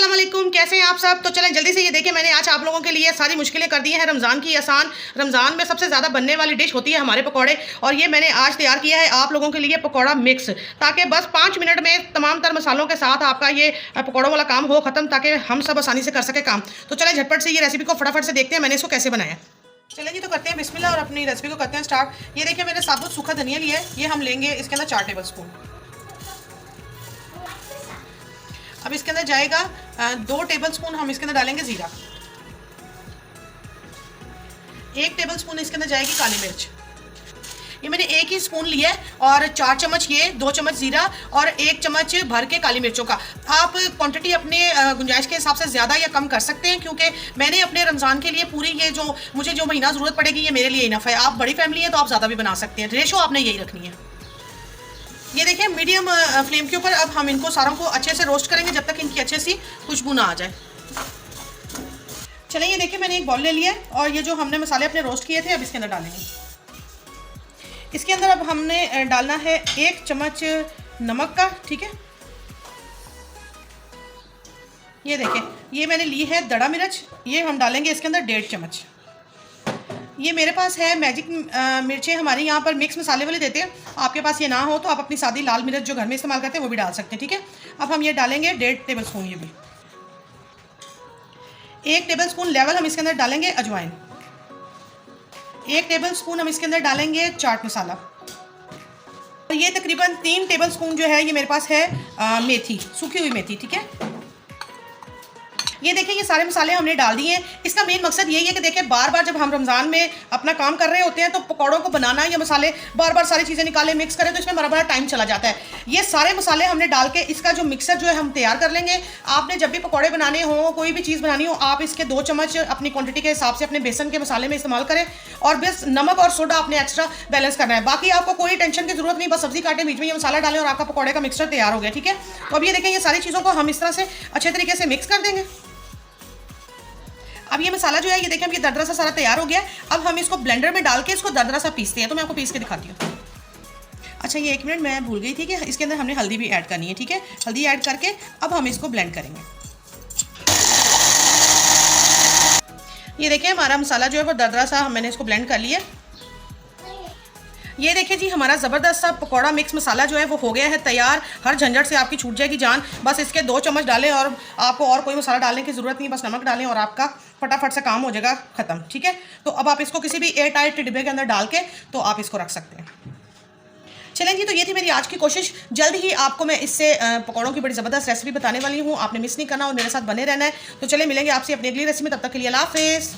अस्सलाम वालेकुम, कैसे हैं आप सब। तो चलें जल्दी से ये देखिए, मैंने आज आप लोगों के लिए सारी मुश्किलें कर दी हैं रमज़ान की आसान। रमज़ान में सबसे ज़्यादा बनने वाली डिश होती है हमारे पकौड़े, और ये मैंने आज तैयार किया है आप लोगों के लिए पकौड़ा मिक्स, ताकि बस 5 मिनट में तमाम तर मसालों के साथ आपका ये पकौड़ों वाला काम हो ख़त्म, ताकि हम सब आसानी से कर सकें काम। तो चलें झटपट से ये रेसिपी को फटाफट से देखते हैं मैंने इसको कैसे बनाया। चलें जी, तो करते हैं बिस्मिल्लाह और अपनी रेसिपी को करते हैं स्टार्ट। ये देखिए मैंने साबुत सूखा धनिया लिया है, ये हम लेंगे इसके अंदर 4 टेबल स्पून। अब इसके अंदर जाएगा 2 टेबल स्पून हम इसके अंदर डालेंगे ज़ीरा। 1 टेबल स्पून इसके अंदर जाएगी काली मिर्च। ये मैंने 1 ही स्पून लिया है, और 4 चम्मच ये, 2 चम्मच ज़ीरा और 1 चम्मच भर के काली मिर्चों का। आप क्वांटिटी अपने गुंजाइश के हिसाब से ज़्यादा या कम कर सकते हैं, क्योंकि मैंने अपने रमज़ान के लिए पूरी ये जो मुझे जो महीना ज़रूरत पड़ेगी ये मेरे लिए इनफ है। आप बड़ी फैमिली है तो आप ज़्यादा भी बना सकते हैं, रेशो आपने यही रखनी है। ये देखिए मीडियम फ्लेम के ऊपर अब हम इनको सारों को अच्छे से रोस्ट करेंगे जब तक इनकी अच्छे सी खुशबू ना आ जाए। चलिए ये देखिए मैंने एक बाउल ले लिया है, और ये जो हमने मसाले अपने रोस्ट किए थे अब इसके अंदर डालेंगे। इसके अंदर अब हमने डालना है 1 चम्मच नमक का, ठीक है। ये देखिए ये मैंने ली है दड़ा मिर्च, ये हम डालेंगे इसके अंदर 1.5 चम्मच। ये मेरे पास है मैजिक मिर्चें, हमारे यहाँ पर मिक्स मसाले वाले देते हैं। आपके पास ये ना हो तो आप अपनी सादी लाल मिर्च जो घर में इस्तेमाल करते हैं वो भी डाल सकते हैं, ठीक है। अब हम ये डालेंगे 1.5 टेबल स्पून, ये भी 1 टेबल स्पून लेवल हम इसके अंदर डालेंगे अजवाइन। 1 टेबल स्पून हम इसके अंदर डालेंगे चाट मसाला। और ये तकरीबन 3 टेबल स्पून जो है ये मेरे पास है मेथी, सूखी हुई मेथी, ठीक है। ये देखिए ये सारे मसाले हमने डाल दिए हैं। इसका मेन मकसद यही है कि देखिए बार बार जब हम रमज़ान में अपना काम कर रहे होते हैं तो पकौड़ों को बनाना या मसाले बार बार सारी चीज़ें निकालें मिक्स करें तो इसमें बड़ा बड़ा टाइम चला जाता है। ये सारे मसाले हमने डाल के इसका जो मिक्सर जो है हम तैयार कर लेंगे। आपने जब भी पकौड़े बनाने हो, कोई भी चीज़ बनानी हो, आप इसके 2 चम्मच अपनी क्वान्टिटी के हिसाब से अपने बेसन के मसाले में इस्तेमाल करें, और बस नमक और सोडा आपने एक्स्ट्रा बैलेंस करना है। बाकी आपको कोई टेंशन की जरूरत नहीं, बस सब्जी काटें, बीच में ये मसाला डालें और आपका पकौड़े का मिक्सर तैयार हो गया, ठीक है। तो अब ये देखें ये सारी चीज़ों को हम इस तरह से अच्छे तरीके से मिक्स कर देंगे। अब ये मसाला जो है ये देखिए हम ये दरदरा सा सारा तैयार हो गया है। अब हम इसको ब्लेंडर में डाल के इसको दरदरा सा पीसते हैं। तो मैं आपको पीस के दिखाती हूँ। अच्छा ये 1 मिनट मैं भूल गई थी कि इसके अंदर हमने हल्दी भी ऐड करनी है, ठीक है। हल्दी ऐड करके अब हम इसको ब्लेंड करेंगे। ये देखिए हमारा मसाला जो है वो दरदरा सा मैंने इसको ब्लेंड कर लिया। ये देखिए जी हमारा ज़बरदस्त सा पकौड़ा मिक्स मसाला जो है वो हो गया है तैयार। हर झंझट से आपकी छूट जाएगी जान। बस इसके 2 चम्मच डालें और आपको और कोई मसाला डालने की ज़रूरत नहीं, बस नमक डालें और आपका फटाफट से काम हो जाएगा ख़त्म, ठीक है। तो अब आप इसको किसी भी एयर टाइट डिब्बे के अंदर डाल के तो आप इसको रख सकते हैं। चलें जी, तो ये थी मेरी आज की कोशिश। जल्द ही आपको मैं इससे पकौड़ों की बड़ी ज़बरदस्त रेसिपी बताने वाली हूँ। आपने मिस नहीं करना और मेरे साथ बने रहना है। तो चले मिलेंगे आपसे अपनी अगली रेसिपी में, तब तक के लिए अल्लाह हाफ़िज़।